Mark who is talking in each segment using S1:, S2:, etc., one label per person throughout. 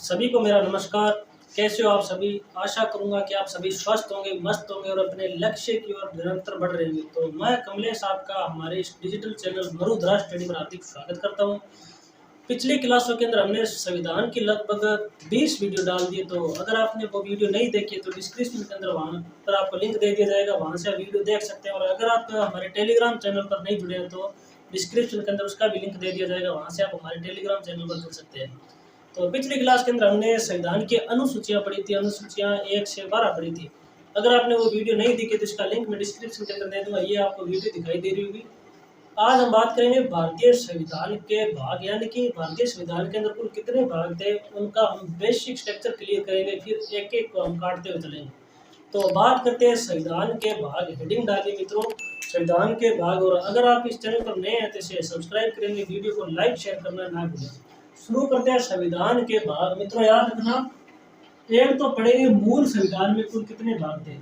S1: सभी को मेरा नमस्कार। कैसे हो आप सभी? आशा करूंगा कि आप सभी स्वस्थ होंगे, मस्त होंगे और अपने लक्ष्य की ओर निरंतर बढ़ रहे होंगे। तो मैं कमलेश आपका हमारे इस डिजिटल चैनल मरुधरा स्टडी पर हार्दिक स्वागत करता हूं। पिछली क्लासों के अंदर हमने संविधान की लगभग 20 वीडियो डाल दिए। तो अगर आपने वो वीडियो नहीं देखी तो डिस्क्रिप्शन के अंदर वहाँ पर आपको लिंक दे दिया जाएगा, वहाँ से आप वीडियो देख सकते हैं। और अगर आप हमारे टेलीग्राम चैनल पर नहीं जुड़े हैं तो डिस्क्रिप्शन के अंदर उसका भी लिंक दे दिया जाएगा, वहाँ से आप हमारे टेलीग्राम चैनल पर जुड़ सकते हैं। तो पिछली क्लास के अंदर हमने संविधान की अनुसूचियां पढ़ी थी, अनुसूचियां 1 से 12 पढ़ी थी। अगर आपने वो वीडियो नहीं देखी तो इसका लिंक मैं डिस्क्रिप्शन के अंदर दे दूंगा, ये आपको वीडियो दिखाई दे रही होगी। आज हम बात करेंगे भारतीय संविधान के भाग, यानी कि भारतीय संविधान के अंदर कुल कितने भाग थे, उनका हम बेसिक स्ट्रक्चर क्लियर करेंगे, फिर एक एक को हम काटते हुए चलेंगे। तो बात करते हैं संविधान के भाग। हेडिंग डालिए मित्रों, संविधान के भाग। और अगर आप इस चैनल पर नए हैं तो इसे सब्सक्राइब करेंगे, वीडियो को लाइक शेयर करना ना भूलें। शुरू करते हैं संविधान के भाग। मित्रों याद रखना, एक तो पढ़ेंगे मूल संविधान में कुल कितने भाग थे।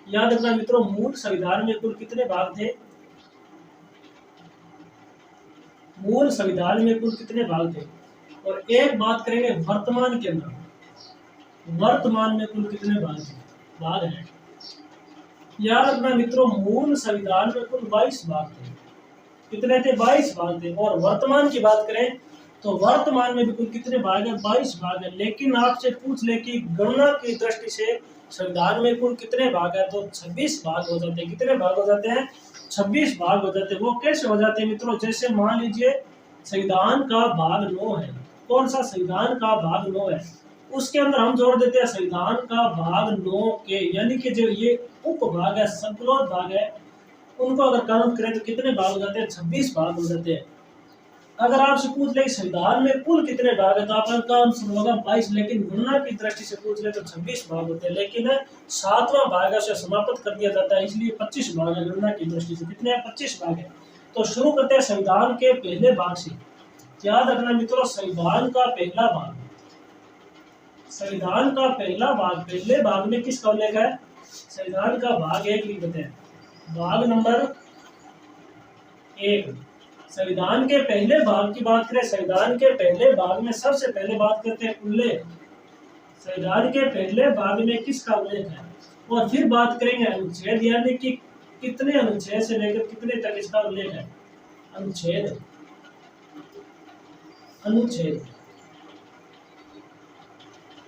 S1: याद रखना मित्रों, मूल संविधान में कुल कितने भाग थे, मूल संविधान में कुल कितने भाग थे। और एक बात करेंगे वर्तमान के अंदर, वर्तमान में कुल कितने भाग हैं। याद रखना मित्रों, मूल संविधान में कुल 22 भाग थे। कितने थे? 22 भाग थे। और वर्तमान की बात करें तो वर्तमान में भी कुल कितने भाग हैं? 22 भाग हैं। लेकिन आपसे पूछ ले कि गणना की दृष्टि से संविधान में कुल कितने भाग हैं, तो 26 भाग हो जाते हैं। कितने भाग हो जाते हैं? 26 भाग हो जाते हैं। वो कैसे हो जाते हैं मित्रों? जैसे मान लीजिए संविधान का भाग 9 है। कौन सा? संविधान का भाग 9 है, उसके अंदर हम जोड़ देते हैं संविधान का भाग 9 के, यानी कि जो ये उपभाग है, संकलोध भाग है, उनको अगर काउंट करें तो कितने भाग हो जाते हैं? 26 भाग हो जाते हैं। अगर आपसे पूछ ले संविधान में कुल कितने भाग है तो आपका आंसर होगा 22। लेकिन गणना की दृष्टि से पूछ ले तो 26 भाग होते हैं। लेकिन 7वां भाग है उसे समाप्त कर दिया जाता है, इसलिए 25 भाग है गणना की दृष्टि से। कितने हैं? 25 भाग है। तो शुरू करते हैं संविधान के पहले भाग से। याद रखना मित्रों, संविधान का पहला भाग, संविधान का पहला भाग, पहले भाग में किसका उल्लेख है? संविधान का भाग 1 लिख देते हैं, भाग नंबर 1। संविधान के पहले भाग की बात करें, संविधान के पहले भाग में सबसे पहले बात करते हैं उल्लेख। संविधान के पहले भाग में किसका उल्लेख है? और फिर बात करेंगे अनुच्छेद, यानी कि कितने अनुच्छेद से लेकर कितने तक इसका उल्लेख है। अनुच्छेद, अनुच्छेद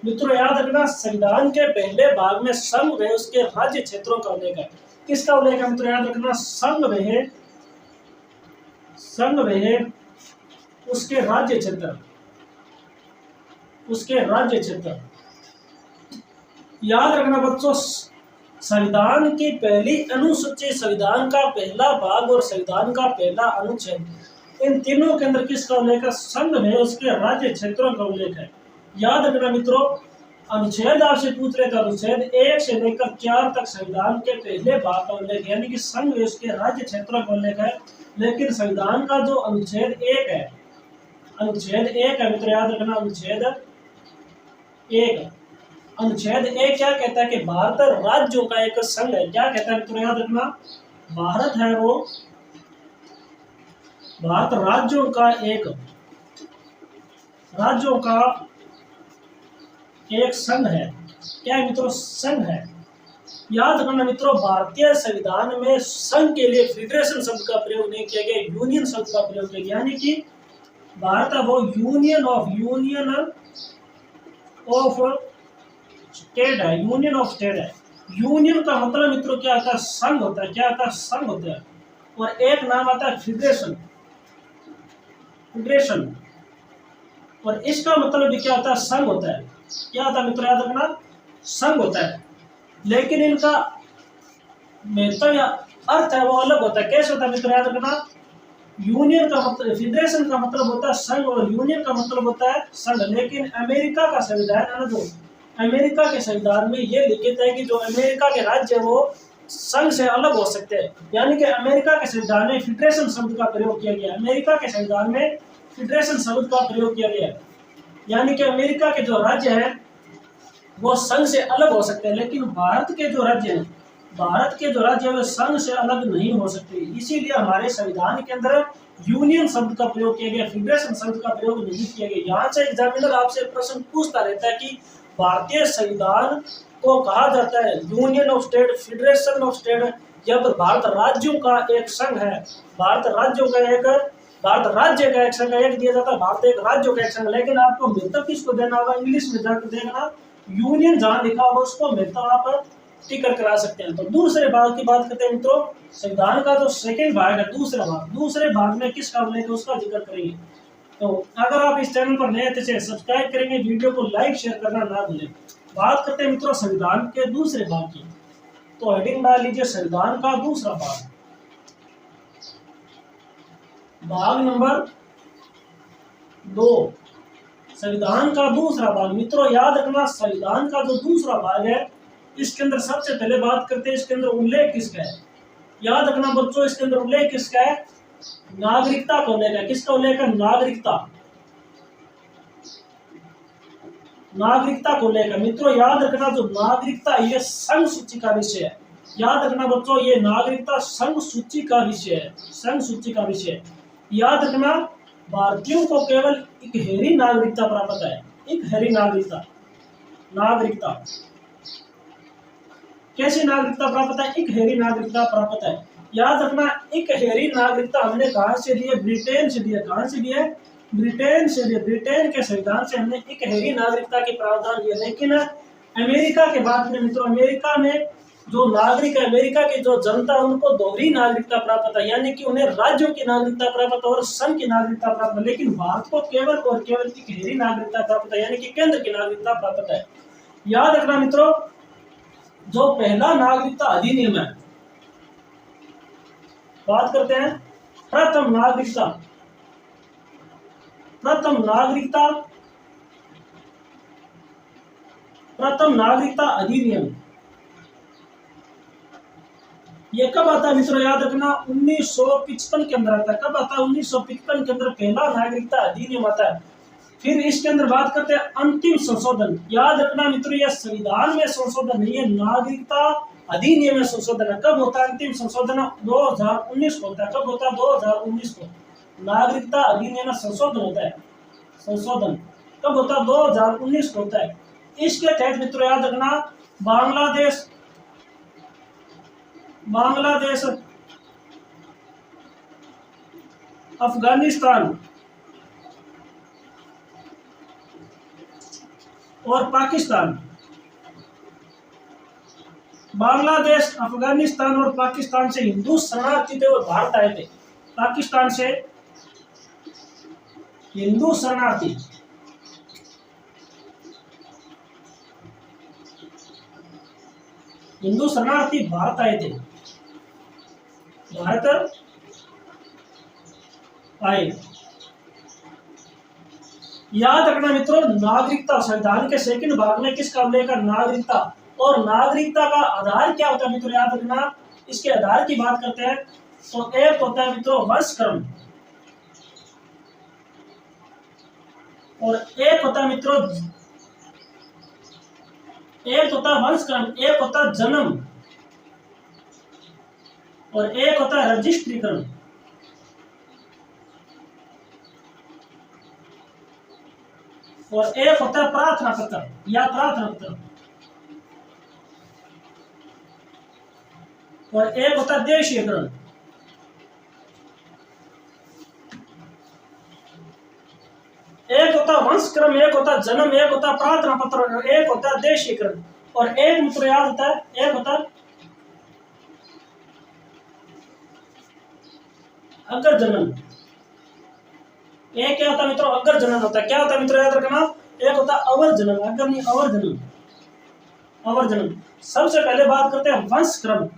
S1: मित्रों याद रखना, संविधान के पहले भाग में संघ व उसके राज्य क्षेत्रों का उल्लेख है। किसका उल्लेख है मित्रों? याद रखना, संघ व उसके राज्य क्षेत्र, उसके राज्य क्षेत्र। याद रखना बच्चों, संविधान की पहली अनुसूची, संविधान का पहला भाग और संविधान का पहला अनुच्छेद, इन तीनों के अंदर किसका उल्लेख है? संघ में उसके राज्य क्षेत्रों का उल्लेख है। याद रखना मित्रों, अनुच्छेद आपसे पूछ रहे थे, अनुच्छेद 1 से लेकर 4 तक संविधान के पहले भाग का उल्लेख, यानी कि संघ में उसके राज्य क्षेत्रों का उल्लेख है। लेकिन संविधान का जो अनुच्छेद 1 है, अनुच्छेद 1 है मित्रों, याद रखना अनुच्छेद 1, अनुच्छेद 1 क्या कहता है कि भारत राज्यों का एक संघ है। क्या कहता है मित्रों? याद रखना, भारत है वो भारत राज्यों का एक, राज्यों का एक संघ है। क्या है मित्रों? संघ है। याद रखना मित्रों, भारतीय संविधान में संघ के लिए फेडरेशन शब्द का प्रयोग नहीं किया गया, यूनियन शब्द का प्रयोग किया गया। यानी कि भारत वो यूनियन ऑफ स्टेट है, यूनियन ऑफ स्टेट है। यूनियन का मतलब मित्रों क्या होता है? संघ होता है। क्या होता है? संघ होता है। और एक नाम आता है फेडरेशन, फेडरेशन, और इसका मतलब भी क्या होता है? संघ होता है। क्या होता है मित्रों? याद रखना, संघ होता है। लेकिन इनका महत्व या अर्थ है वो अलग होता है। कैसे होता है मित्रों? याद रखना, यूनियन का मतलब, फेडरेशन का मतलब होता है संघ और यूनियन का मतलब होता है संघ। लेकिन अमेरिका का संविधान है ना, जो अमेरिका के संविधान में ये लिखित है कि जो अमेरिका के राज्य है वो संघ से अलग हो सकते हैं। यानी कि अमेरिका के संविधान में फेडरेशन शब्द का प्रयोग किया गया। अमेरिका के संविधान में फेडरेशन शब्द का प्रयोग किया गया, यानी कि अमेरिका के जो राज्य है वो संघ से अलग हो सकते हैं। लेकिन भारत के जो राज्य हैं भारत के जो राज्य है संघ से अलग नहीं हो सकते, इसीलिए हमारे संविधान के अंदर यूनियन शब्द का प्रयोग किया गया, फेडरेशन शब्द का प्रयोग नहीं किया गया। यहाँ से एग्जामिनर आपसे प्रश्न पूछता रहता है कि भारतीय संविधान को कहा जाता है union of state, federation of state, जब भारत राज्यों का एक संघ है, भारत राज्यों का एक, भारत राज्य का एक संघ एक दिया जाता है, भारत एक राज्यों का एक संघ। लेकिन आपको मिलता किसको देना होगा, इंग्लिश में जाकर देखना, यूनियन जहां लिखा होगा उसको मिलता आप टिकर करा सकते हैं। तो दूसरे भाग की बात करते हैं मित्रों, संविधान का जो सेकेंड भाग है, दूसरे भाग में किस काम लेकर उसका जिक्र करेंगे। तो अगर आप इस चैनल पर नए थे सब्सक्राइब करेंगे, वीडियो को लाइक शेयर करना ना भूलें। बात करते हैं मित्रों संविधान के दूसरे भाग की, तो हेडिंग डाल लीजिए संविधान का दूसरा भाग, भाग नंबर 2, संविधान का दूसरा भाग। मित्रों याद रखना, संविधान का जो दूसरा भाग है इसके अंदर सबसे पहले बात करते हैं इसके अंदर उल्लेख किसका है। याद रखना बच्चों, इसके अंदर उल्लेख किसका है, नागरिकता को लेकर। किसका उल्लेख है, नागरिकता, नागरिकता को लेकर। मित्रों याद रखना जो नागरिकता ये संघ सूची का विषय है। याद रखना बच्चों ये नागरिकता संघ सूची का विषय है, संघ सूची का विषय। याद रखना भारतीयों को केवल इकहरी नागरिकता प्राप्त है, इकहरी नागरिकता। नागरिकता कैसी नागरिकता प्राप्त है, इकहरी नागरिकता प्राप्त है। याद रखना इकहरी नागरिकता हमने कहां से ली है, ब्रिटेन से ली है। कहां से ली है, ब्रिटेन से ली है। ब्रिटेन के संविधान से हमने इकहरी नागरिकता के प्रावधान लिए। लेकिन अमेरिका के बाद में मित्रों, अमेरिका में जो नागरिक है, अमेरिका की जो जनता है उनको दोहरी नागरिकता प्राप्त है, यानी कि उन्हें राज्यों की नागरिकता प्राप्त और संघ की नागरिकता प्राप्त है। लेकिन भारत को केवल और केवल इकहरी नागरिकता प्राप्त है, यानी कि केंद्र की नागरिकता प्राप्त है। याद रखना मित्रों जो पहला नागरिकता अधिनियम है, बात करते हैं प्रथम नागरिकता, प्रथम नागरिकता, प्रथम नागरिकता अधिनियम। ये कब आता है मित्रों, याद रखना 1955 के अंदर आता है। कब आता है, 1955 के अंदर पहला नागरिकता अधिनियम आता है। फिर इसके अंदर बात करते हैं अंतिम संशोधन। याद रखना मित्रों यह संविधान में संशोधन नहीं है, नागरिकता अधिनियम में संशोधन है। कब होता है अंतिम संशोधन, 2019 को होता है। कब होता है, 2019 को नागरिकता अधिनियम में संशोधन होता है। संशोधन कब होता है, 2019 को होता है। इसके तहत मित्रों याद रखना बांग्लादेश, बांग्लादेश, अफगानिस्तान और पाकिस्तान, बांग्लादेश, अफगानिस्तान और पाकिस्तान से हिंदू शरणार्थी थे और भारत आए थे। पाकिस्तान से हिंदू शरणार्थी, हिंदू शरणार्थी भारत आए थे, भारत आए। याद रखना मित्रों नागरिकता संविधान के सेकंड भाग में किसका उल्लेख है, नागरिकता। और नागरिकता का आधार क्या होता है मित्रों, याद रखना इसके आधार की बात करते हैं तो एक होता है मित्रों वंशक्रम, और एक होता है मित्रों, एक होता है वंशक्रम, एक होता है जन्म, और एक होता है रजिस्ट्रीकरण। और एक होता है प्रार्थना पत्र या प्रार्थना पत्र, और एक होता है देशीयकरण। एक होता है वंशक्रम, एक होता है जन्म, एक होता है प्रार्थना पत्र, एक होता है देशीयकरण, और एक मित्र याद होता है, एक होता है अगर जनन। एक क्या होता है मित्रों, अगर जनन होता है। क्या होता है मित्रों याद रखना, एक होता है अवर जनन, अगर नहीं अवर जनन, अवर जनन। सबसे पहले बात करते हैं वंशक्रम।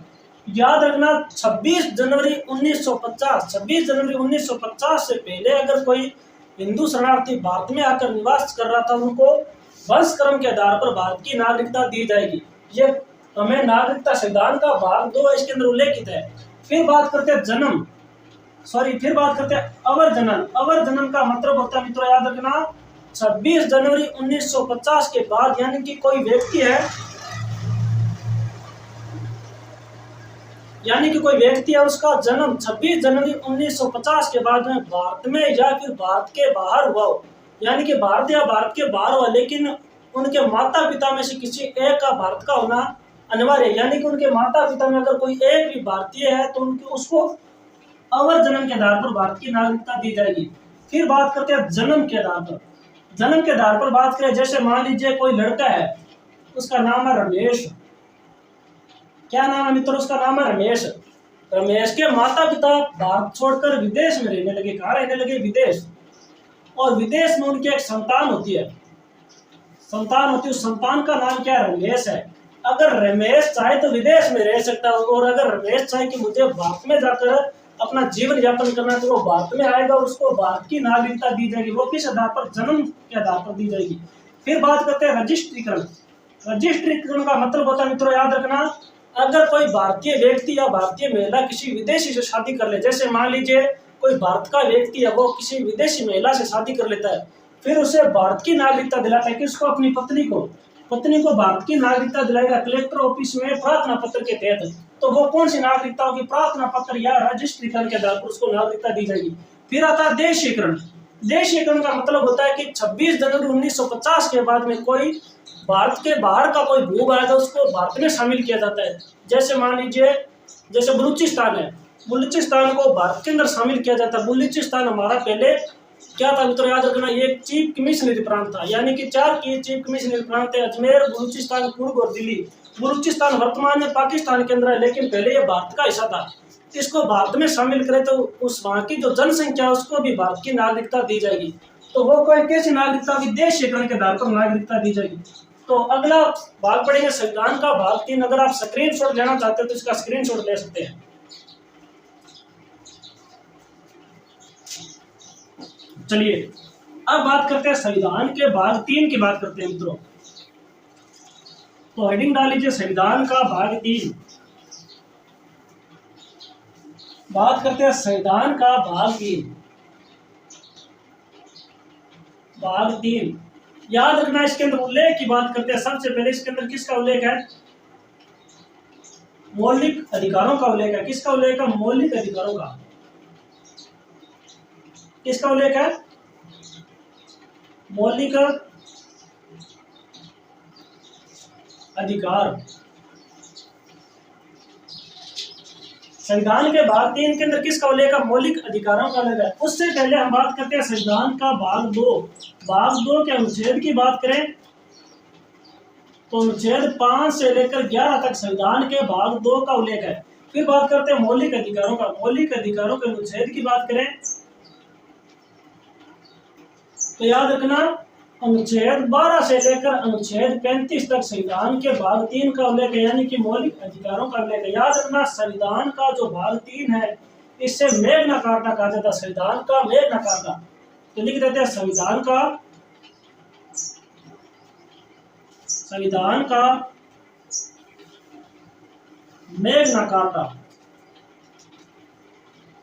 S1: याद रखना 26 जनवरी 1950, 26 जनवरी 1950 से पहले अगर कोई हिंदू शरणार्थी भारत में आकर निवास कर रहा था उनको वंशक्रम के आधार पर भारत की नागरिकता दी जाएगी। ये हमें नागरिकता संविधान का भाग 2 इसके अंदर उल्लेखित है। फिर बात करते हैं जन्म, फिर बात करते हैं अवर जनन। अवर जनन का मतलब होता है मित्रों याद रखना 26 जनवरी 1950 के बाद, यानी कि कोई व्यक्ति है यानी कि कोई व्यक्ति है उसका जन्म 26 जनवरी 1950 के बाद में भारत में या फिर भारत के बाहर हुआ हो, यानी कि भारत या भारत के बाहर हुआ, लेकिन उनके माता पिता में से किसी एक का भारत का होना अनिवार्य है। यानी कि उनके माता पिता में अगर कोई एक भी भारतीय है तो उनके उसको अवर जन्म के आधार पर भारत की नागरिकता दी जाएगी। फिर बात करते हैं जन्म के आधार पर। जन्म के आधार पर बात करें, जैसे मान लीजिए कोई लड़का है, उसका नाम है रमेश। क्या नाम है मित्रों? उसका नाम है रमेश। रमेश के माता पिता भारत छोड़कर विदेश में रहने लगे। कहाँ रहने लगे? विदेश। और विदेश में उनकी एक संतान होती है, संतान होती है। उस संतान का नाम क्या है? रमेश है। अगर रमेश चाहे तो विदेश में रह सकता है, और अगर रमेश चाहे कि मुझे भारत में जाकर अपना जीवन यापन करना, तो वो भारत में आएगा, उसको भारत की नागरिकता दी जाएगी। वो किस आधार पर? जन्म के आधार पर दी जाएगी। फिर बात करते हैं रजिस्ट्रीकरण। रजिस्ट्रीकरण का मतलब होता है मित्रों, याद रखना, अगर कोई भारतीय व्यक्ति या भारतीय महिला किसी विदेशी से शादी कर ले, जैसे मान लीजिए कोई भारत का व्यक्ति है, वो किसी विदेशी महिला से शादी कर लेता है, फिर उसे भारत की नागरिकता दिलाता है, किसको? अपनी पत्नी को भारत की नागरिकता दिलाएगा कलेक्टर ऑफिस में प्रार्थना पत्र के तहत। तो वो कौन सी नागरिकता होगी? प्रार्थना पत्र या रजिस्ट्रीकरण के आधार पर उसको नागरिकता दी जाएगी। फिर आता है देशीकरण। देशीकरण का मतलब होता है कि 26 जनवरी 1950 के बाद में कोई भारत के बाहर का कोई भूभाग आएगा, उसको भारत में शामिल किया जाता है। जैसे मान लीजिए, जैसे बलूचिस्तान है, बलूचिस्तान को भारत के अंदर शामिल किया जाता है। बलूचिस्तान हमारा पहले क्या था मित्रों, याद रखना, ये एक चीफ कमिश्नरी प्रांत था, यानी कि 4 की चीफ कमिश्नरी प्रांत है, अजमेर, बलूचिस्तान, कुर्ग और दिल्ली। बलूचिस्तान वर्तमान में पाकिस्तान के अंदर है, लेकिन पहले ये भारत का हिस्सा था। इसको भारत में शामिल करें तो उस वहाँ की जो जनसंख्या है उसको भी भारत की नागरिकता दी जाएगी। तो वो कोई कैसी नागरिकता? देशीकरण के आधार पर नागरिकता दी जाएगी। तो अगला भाग पढ़ेंगे संविधान का भाग 3। अगर आप स्क्रीनशॉट लेना चाहते हो तो इसका स्क्रीनशॉट ले सकते हैं। चलिए अब बात करते हैं संविधान के भाग 3 की बात करते हैं मित्रों। तो हेडिंग डाल लीजिए संविधान का भाग 3। बात करते हैं संविधान का भाग 3। भाग 3 याद रखना, इसके अंदर उल्लेख की बात करते हैं। सबसे पहले इसके अंदर किसका उल्लेख है? मौलिक अधिकारों का उल्लेख है। किसका उल्लेख है? मौलिक अधिकारों का। किसका उल्लेख है? मौलिक अधिकार। संविधान के भाग 3 के अंदर किसका उल्लेख है? मौलिक अधिकारों का उल्लेख है। उससे पहले हम बात करते हैं संविधान का भाग 2। भाग 2 के अनुच्छेद की बात करें तो अनुच्छेद 5 से लेकर 11 तक संविधान के भाग 2 का उल्लेख है। फिर बात करते हैं मौलिक अधिकारों का। मौलिक अधिकारों के अनुच्छेद की बात करें तो याद रखना, अनुच्छेद 12 से लेकर अनुच्छेद 35 तक संविधान के भाग 3 का उल्लेख है, यानी कि मौलिक अधिकारों का उल्लेख है। याद रखना, संविधान का जो भाग 3 है इससे मैग्ना कार्टा कहा जाता है। संविधान का मैग्ना कार्टा, तो लिख देते हैं संविधान का मैग्ना कार्टा।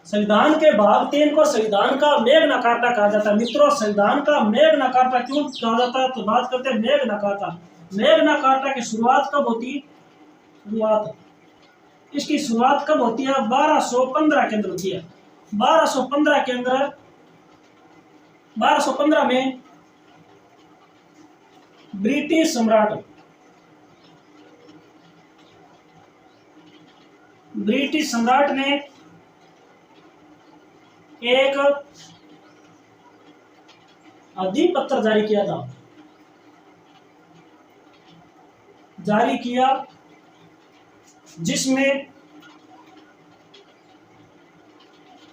S1: संविधान के भाग 3 को संविधान का मैग्ना कार्टा कहा जाता है। मित्रों, संविधान का मैग्ना कार्टा क्यों कहा जाता है? तो बात करते हैं मैग्ना कार्टा। मैग्ना कार्टा की शुरुआत कब होती है? इसकी शुरुआत कब होती है? 1215 के अंदर होती है। 1215 के अंदर 1215 में ब्रिटिश सम्राट ने एक अधिपत्र जारी किया जिसमें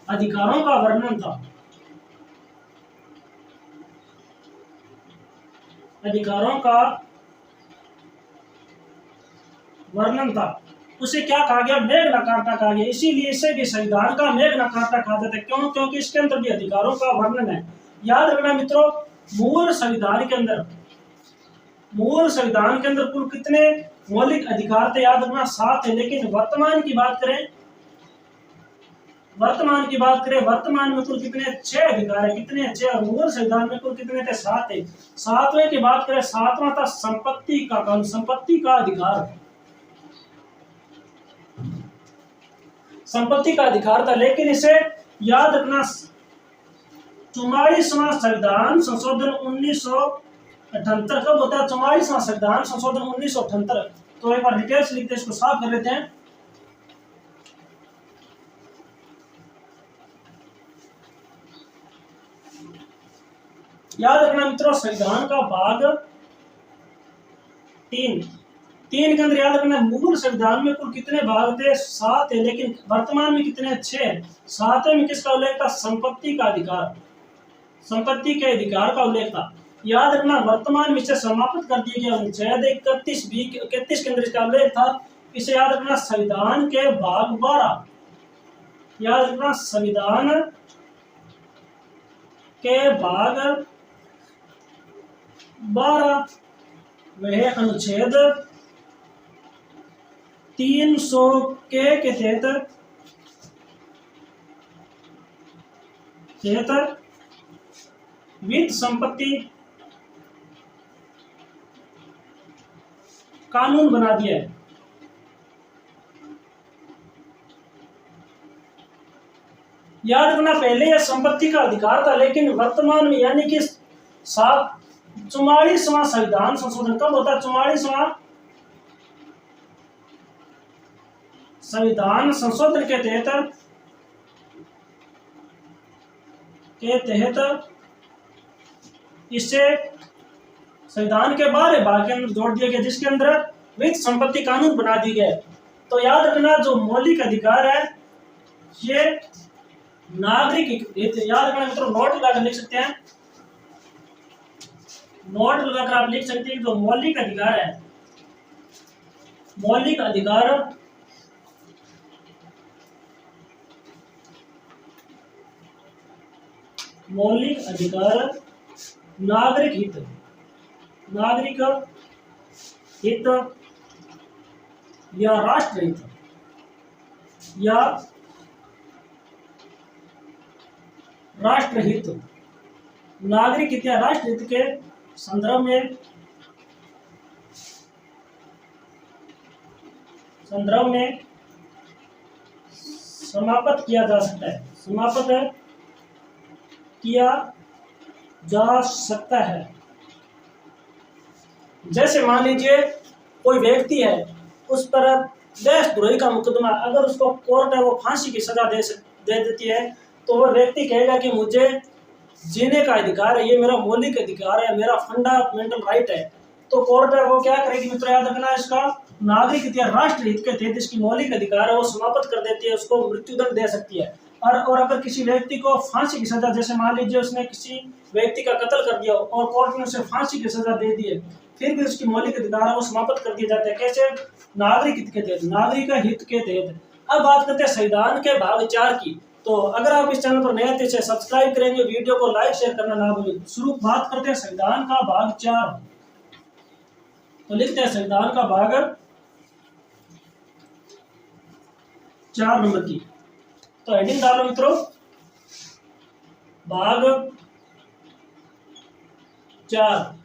S1: अधिकारों का वर्णन था। उसे क्या कहा गया? मैग्ना कार्टा कहा गया। इसीलिए इसे भी संविधान का मैग्ना कार्टा कहा जाता है। क्यों? क्योंकि इसके अंदर भी अधिकारों का वर्णन है। याद रखना मित्रों, मूल संविधान के अंदर कुल कितने मौलिक अधिकार थे? याद रखना 7 है। लेकिन वर्तमान की बात करें, वर्तमान में कुल कितने? 6 अधिकार है। कितने? 6। और मूल संविधान में कुल कितने थे? 7 है। 7वें की बात करें, 7वां था संपत्ति का अधिकार। संपत्ति का अधिकार था, लेकिन इसे याद रखना 44वां संविधान संशोधन 1978 कब होता है? 44वां संविधान संशोधन 1978। तो एक बार डिटेल्स लिखते हैं, इसको साफ कर लेते हैं। याद रखना मित्रों, संविधान का भाग 3 के अंदर याद रखना, मूल संविधान में कुल कितने भाग थे? 7 है, लेकिन वर्तमान में कितने? 6। 7 में किसका उल्लेख था? संपत्ति का अधिकार, संपत्ति के अधिकार का उल्लेख था। याद रखना वर्तमान में इसे समाप्त कर दिया गया अनुच्छेद 31 के अंदर इसका उल्लेख था। इसे याद रखना संविधान के भाग 12, याद रखना संविधान के भाग 12 वह अनुच्छेद 300 के तहत वित्त संपत्ति कानून बना दिया है। याद रखना पहले यह संपत्ति का अधिकार था, लेकिन वर्तमान में यानी कि 44वां संविधान संशोधन कब होता है? 44वां संविधान संशोधन के तहत इसे संविधान के 12 भाग के अंदर जोड़ दिया गया, जिसके अंदर वित्त संपत्ति कानून बना दिए गए। तो याद रखना जो मौलिक अधिकार है ये नागरिक, याद रखना मित्रों, नोट लगाकर लिख सकते हैं, नोट लगाकर आप लिख सकते हैं जो मौलिक अधिकार है, मौलिक अधिकार नागरिक हित या राष्ट्रहित नागरिक हित या राष्ट्रहित के संदर्भ में समाप्त किया जा सकता है, समाप्त किया जा सकता है। जैसे मान लीजिए कोई व्यक्ति है, उस पर देशद्रोही का मुकदमा, अगर उसको कोर्ट है वो फांसी की सजा दे देती है, तो वह व्यक्ति कहेगा कि मुझे जीने का अधिकार है, ये मेरा मौलिक अधिकार है, मेरा फंडामेंटल राइट है। तो कोर्ट है वो क्या करेगी मित्रों? याद रखना इसका नागरिक हित या राष्ट्र हित के तहत इसकी मौलिक अधिकार है वो समाप्त कर देती है, उसको मृत्युदंड दे सकती है। और अगर किसी व्यक्ति को फांसी की सजा, जैसे मान लीजिए उसने किसी व्यक्ति का कत्ल कर दिया और कोर्ट ने उसे फांसी की सजा दे दी है, फिर भी उसकी मौलिक अधिकार है वो समाप्त कर दिए जाते हैं। कैसे? नागरिक हित के तहत, नागरिक हित के तहत। अब बात करते हैं संविधान के भाग 4 की। तो अगर आप इस चैनल पर नए हैं तो इसे सब्सक्राइब करेंगे, वीडियो को लाइक शेयर करना ना भूलें। शुरू बात करते हैं संविधान का भाग 4। तो लिखते हैं संविधान का भाग 4 नंबर की। तो हेडिंग डालो मित्रों, भाग 4,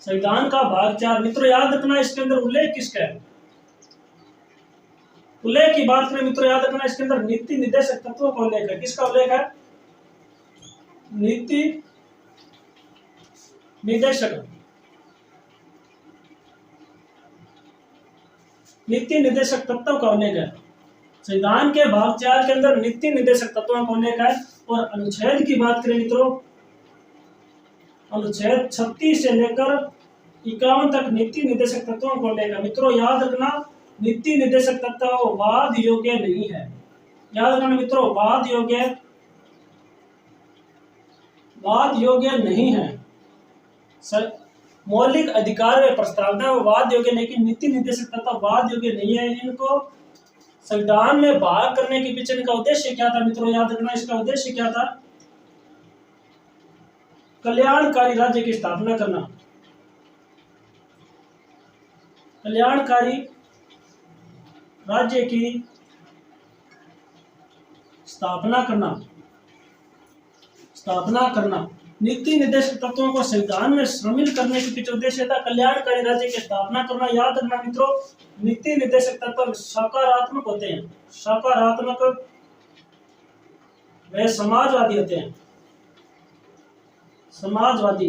S1: संविधान का भाग 4। मित्रों याद रखना इसके अंदर उल्लेख किसका है? उल्लेख की बात करें मित्रों, याद रखना इसके अंदर नीति निर्देशक तत्वों का उल्लेख है। किसका उल्लेख है? नीति निर्देशक तत्वों का उल्लेख है। संविधान के भाग 4 के अंदर नीति निर्देशक तत्वों का उल्लेख है। और अनुच्छेद की बात करें मित्रों, अनुच्छेद 36 से लेकर 51 तक नीति निर्देशक तत्वों को उल्लेख है। मित्रों याद रखना नीति निर्देशक तत्व वाद योग्य नहीं है। याद रखना मित्रों, वाद योग्य नहीं है। मौलिक अधिकार व प्रस्तावना वो वाद योग्य, लेकिन नीति निर्देशक तत्व वाद योग्य नहीं है। इनको संविधान में भाग करने के पीछे इनका उद्देश्य क्या था मित्रों? याद रखना इसका उद्देश्य क्या था? कल्याणकारी राज्य की स्थापना करना, कल्याणकारी राज्य की स्थापना करना। नीति निर्देशक तत्वों को संविधान में शामिल करने के पीछे उद्देश्य था कल्याणकारी राज्य की स्थापना करना। याद रखना मित्रों, नीति निर्देशक तत्व सकारात्मक होते हैं, सकारात्मक वे समाजवादी होते हैं, समाजवादी।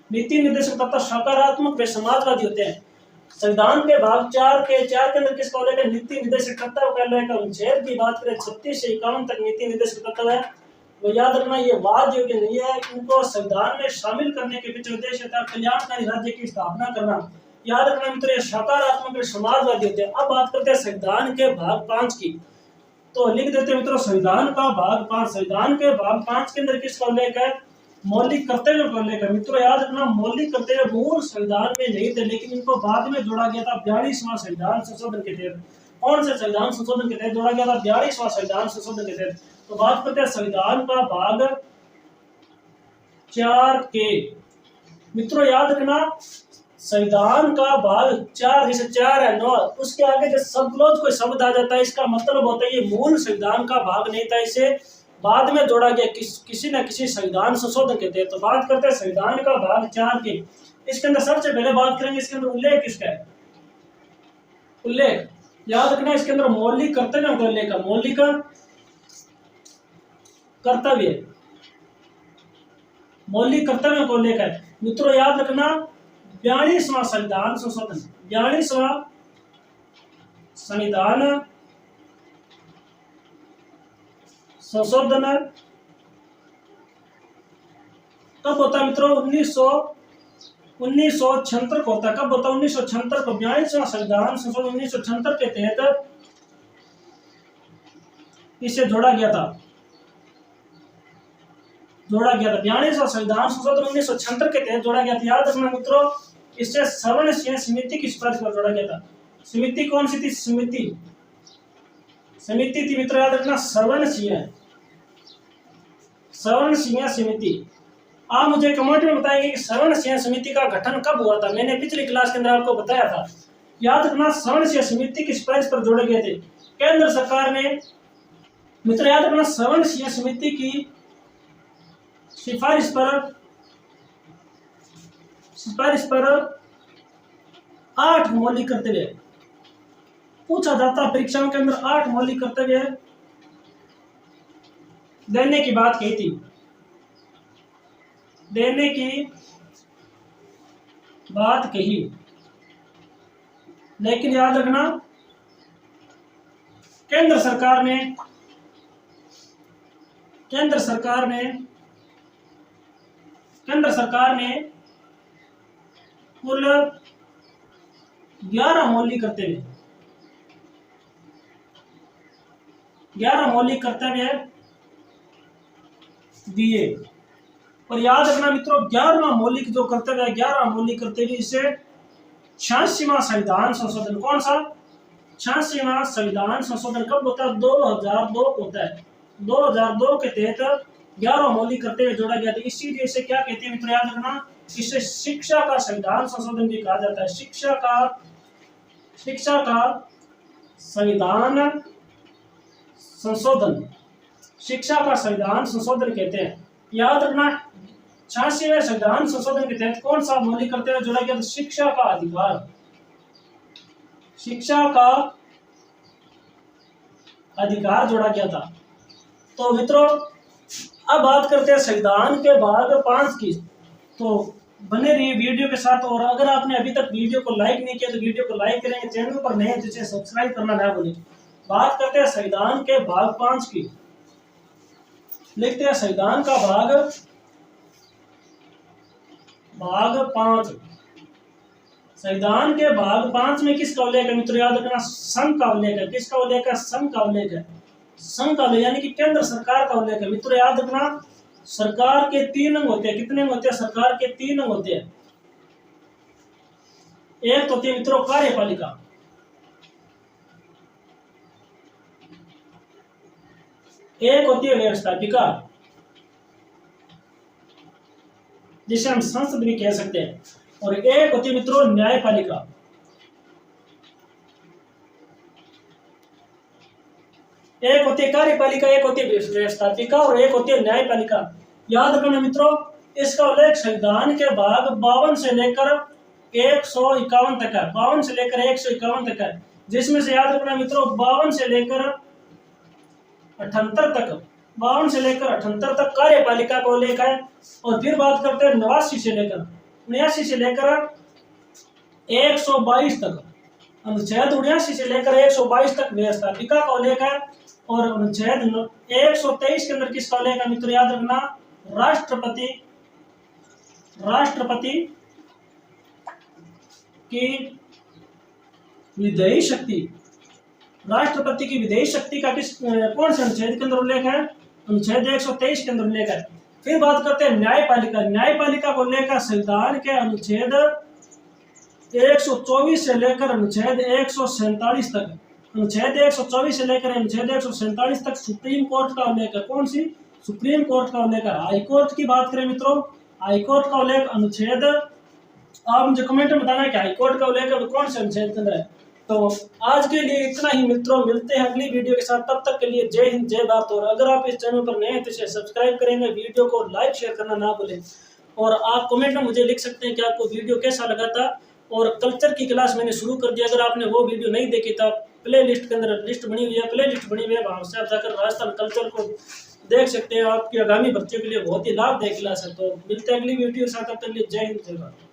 S1: नीति निर्देशक तत्व सकारात्मक वे समाजवादी होते हैं। संविधान के भाग 4 के अंदर किसका उल्लेख है? नीति निर्देशक तत्व का उल्लेख है। अनुच्छेद की बात करें 36 से 51 तक नीति निर्देशक तत्व है। वो याद रखना, ये वाद योग्य नहीं है। इनको संविधान में शामिल करने के पीछे उद्देश्य था कल्याणकारी राज्य की स्थापना करना। याद रखना मित्रों, ये सकारात्मक समाजवादी होते हैं। अब बात करते हैं संविधान के भाग 5 की, तो लिख देते हैं मित्रों संविधान का भाग 5। संविधान के भाग 5 के अंदर किसका उल्लेख है? मौलिक कर्तव्यों का उल्लेख है। मित्रों याद रखना, मौलिक कर्तव्य मूल संविधान में नहीं थे, लेकिन इनको बाद में जोड़ा गया था 42वां संविधान संशोधन के तहत। कौन से संविधान संशोधन के तहत जोड़ा गया था? 42वां संविधान संशोधन के तहत। तो बात करते हैं संविधान का भाग 4 के। मित्रों याद रखना, संविधान का भाग 4, जैसे 4 है 9, उसके आगे जो शब्दलोच कोई शब्द आ जाता है, इसका मतलब होता है ये मूल संविधान का भाग नहीं था, इसे बाद में जोड़ा गया किसी न किसी संविधान संशोधन के तहत। तो बात करते हैं संविधान का भाग 4 की। इसके अंदर सबसे पहले बात करेंगे इसके अंदर उल्लेख किसका है? उल्लेख याद रखना, इसके अंदर मौलिक कर्तव्यों का उल्लेख है। मौलिक कर्तव्य, मौलिक कर्तव्यों को उल्लेख है। मित्रों याद रखना, 42वां संविधान संशोधन, 42वां संविधान संशोधन कब होता है मित्रों? 1976 को होता है। कब होता है? 1976 को। 42वां संविधान संशोधन 1976 के तहत इसे जोड़ा गया था, जोड़ा गया था। 42वां संविधान संशोधन 1976 के तहत जोड़ा गया था। याद रखना मित्रों, इससे सवर्ण सिंह समिति की सिफारिश पर जोड़ा गया था। समिति कौन सी थी? समिति थी मित्रों, याद रखना, सवर्ण सिंह समिति। आप मुझे कमेंट में बताएंगे कि सवर्ण सिंह समिति का गठन कब हुआ था? मैंने पिछली क्लास के अंदर आपको बताया था। याद रखना, सवर्ण सिंह समिति की सिफारिश पर जोड़े गए थे केंद्र सरकार ने। मित्र याद रखना, सवर्ण सिंह समिति की सिफारिश पर 8 मौलिक कर्तव्य पूछा जाता। परीक्षाओं के अंदर 8 मौलिक कर्तव्य देने की बात कही थी, देने की बात कही। लेकिन याद रखना, केंद्र सरकार ने कुल 11 मौलिक कर्तव्य दिए। और याद रखना मित्रों, 11वां मौलिक जो कर्तव्य है, 11वां मौलिक कर्तव्य, इसे 86वां संविधान संशोधन, कौन सा? 86वां संविधान संशोधन कब होता है? 2002 होता है। 2002 के तहत 11वां मौलिक कर्तव्य जोड़ा गया था। इसीलिए इसे क्या कहते हैं मित्रों? याद रखना, इसे शिक्षा का संविधान संशोधन भी कहा जाता है। शिक्षा का संविधान संशोधन, शिक्षा का संविधान संशोधन कहते हैं। याद रखना, 86वें संविधान संशोधन के तहत कौन सा मौलिक कर्तव्य जोड़ा गया? तो शिक्षा का अधिकार, शिक्षा का अधिकार जोड़ा गया था। तो मित्रों अब बात करते हैं संविधान के भाग 5 की। तो बने रहिए वीडियो के साथ, और अगर आपने अभी तक वीडियो को लाइक नहीं किया तो वीडियो को लाइक करेंगे, चैनल पर नए हैं तो इसे सब्सक्राइब करना ना भूलें। बात करते हैं संविधान के भाग 5 की। लिखते हैं संविधान का भाग 5। संविधान के भाग 5 में किसका उल्लेख है मित्रों? याद रखना, संघ का उल्लेख है। किसका उल्लेख है? संघ का उल्लेख है। संघ का उल्लेख यानी कि केंद्र सरकार का उल्लेख है। मित्रों याद रखना, सरकार के 3 अंग होते हैं। कितने अंग होते हैं? सरकार के 3 अंग होते हैं। एक तो होती है मित्रों कार्यपालिका, एक होती है व्यवस्थापिका, जिसे हम संसद भी कह सकते हैं, और एक होती है मित्रों न्यायपालिका। एक होती है कार्यपालिका, एक होती है व्यवस्थापिका और एक होती है न्यायपालिका। याद रखना मित्रों, इसका उल्लेख संविधान के भाग 52 से लेकर 151 तक है। 52 से लेकर 151 तक है, जिसमें से याद रखना मित्रों 52 से लेकर 78 तक, 52 से लेकर 78 तक कार्यपालिका का उल्लेख है। और फिर बात करते हैं 89 से लेकर 122 तक, अनुच्छेद 79 से लेकर 122 तक व्यवस्थापिका का उल्लेख है। और अनुच्छेद 123 के अंदर किसका उल्लेख है मित्रों, याद रखना राष्ट्रपति की विधेयी शक्ति, राष्ट्रपति की विधेयी शक्ति का कौन से अनुच्छेद के अंदर उल्लेख है, अनुच्छेद 123 के अंदर उल्लेख है। फिर बात करते हैं न्यायपालिका, न्यायपालिका को उल्लेख है संविधान के अनुच्छेद 124 से लेकर अनुच्छेद 147 तक, अनुच्छेद 124 से लेकर अनुच्छेद 147 तक सुप्रीम कोर्ट का उल्लेख है। कौन सी, सुप्रीम कोर्ट का उल्लेख है। हाई कोर्ट की बात करें मित्रों, हाई कोर्ट का उल्लेख अनुच्छेद, आप मुझे कमेंट में बताना कि हाई कोर्ट का उल्लेख कौन से अनुच्छेद के अंदर है। तो आज के लिए इतना ही मित्रों, मिलते हैं अगली वीडियो के साथ, तब तक के लिए जय हिंद जय भारत। और अगर आप इस चैनल पर नए हैं तो इसे सब्सक्राइब करेंगे, वीडियो को लाइक शेयर करना ना भूलें। और आप कमेंट में मुझे लिख सकते हैं कि आपको वीडियो कैसा लगा था। और कल्चर की क्लास मैंने शुरू कर दी, अगर आपने वो वीडियो नहीं देखी तो प्ले लिस्ट के अंदर लिस्ट बनी हुई है, प्ले लिस्ट बनी हुई है, वहाँ से आप जाकर राजस्थान कल्चर को देख सकते हैं। आपकी आगामी बच्चों के लिए बहुत ही लाभदायक क्लास है। तो मिलते हैं अगली वीडियो के साथ, तब तक के लिए जय हिंद जय भारत।